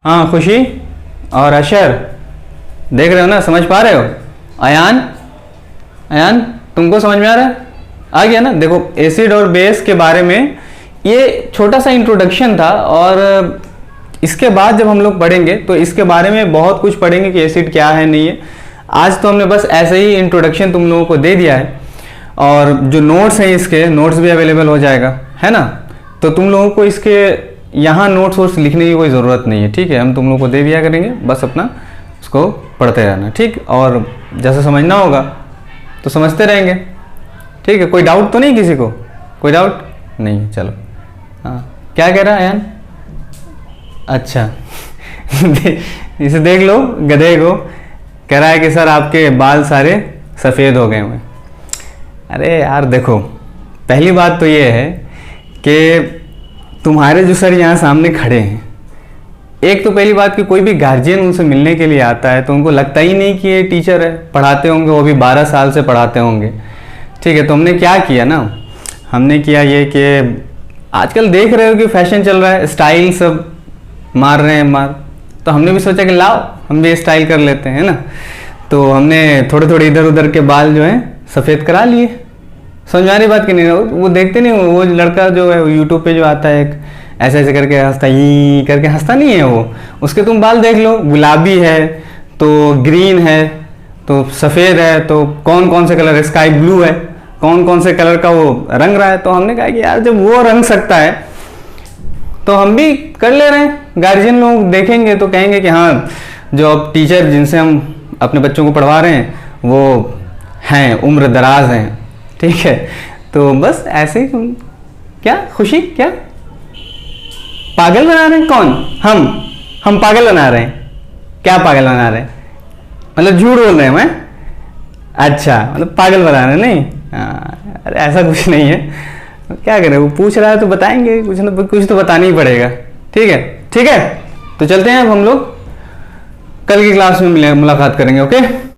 हाँ खुशी और अशर, देख रहे हो ना, समझ पा रहे हो? अयान, अयान तुमको समझ में आ रहा है? आ गया ना? देखो एसिड और बेस के बारे में ये छोटा सा इंट्रोडक्शन था, और इसके बाद जब हम लोग पढ़ेंगे तो इसके बारे में बहुत कुछ पढ़ेंगे कि एसिड क्या है नहीं है। आज तो हमने बस ऐसे ही इंट्रोडक्शन तुम लोगों को दे दिया है, और जो नोट्स हैं इसके नोट्स भी अवेलेबल हो जाएगा, है ना? तो तुम लोगों को इसके यहाँ नोट्स वोट्स लिखने की कोई ज़रूरत नहीं है, ठीक है? हम तुम लोगों को दे दिया करेंगे, बस अपना उसको पढ़ते रहना, ठीक? और जैसे समझना होगा तो समझते रहेंगे, ठीक है? कोई डाउट तो नहीं किसी को? कोई डाउट नहीं? चलो, हाँ क्या कह रहा है अयान? अच्छा इसे देख लो, गधे को कह रहा है कि सर आपके बाल सारे सफ़ेद हो गए हुए। अरे यार देखो, पहली बात तो ये है कि तुम्हारे जो सर यहाँ सामने खड़े हैं, एक तो पहली बात कि कोई भी गार्जियन उनसे मिलने के लिए आता है तो उनको लगता ही नहीं कि ये टीचर है, पढ़ाते होंगे, वो भी 12 साल से पढ़ाते होंगे, ठीक है? तो हमने क्या किया ना, हमने किया ये कि आजकल देख रहे हो कि फैशन चल रहा है, स्टाइल सब मार रहे हैं मार, तो हमने भी सोचा कि लाओ हम भी स्टाइल कर लेते हैं ना। तो हमने थोड़े थोड़े इधर उधर के बाल जो हैं सफ़ेद करा लिए। समझ में आ रही बात कि नहीं? वो देखते नहीं, वो लड़का जो है यूट्यूब पे जो आता है, एक ऐसे ऐसे करके हंसता, ही करके हंसता नहीं है वो, उसके तुम बाल देख लो, गुलाबी है तो ग्रीन है तो सफ़ेद है, तो कौन कौन से कलर, स्काई ब्लू है, कौन कौन से कलर का वो रंग रहा है। तो हमने कहा कि यार जब वो रंग सकता है तो हम भी कर ले रहे हैं। गार्जियन लोग देखेंगे तो कहेंगे कि हाँ, जो अब टीचर जिनसे हम अपने बच्चों को पढ़वा रहे हैं वो हैं, उम्र दराज हैं, ठीक है? तो बस ऐसे ही क्या खुशी, क्या पागल बना रहे हैं? कौन? हम पागल बना रहे हैं? क्या पागल बना रहे हैं? मतलब झूठ बोल रहे हैं मैं? अच्छा, मतलब पागल बना रहे हैं? नहीं, हाँ, अरे ऐसा कुछ नहीं है। क्या करें, वो पूछ रहा है तो बताएंगे, कुछ ना कुछ तो बताना ही पड़ेगा, ठीक है? ठीक है, तो चलते हैं अब हम लोग, कल की क्लास में मुलाकात करेंगे, ओके?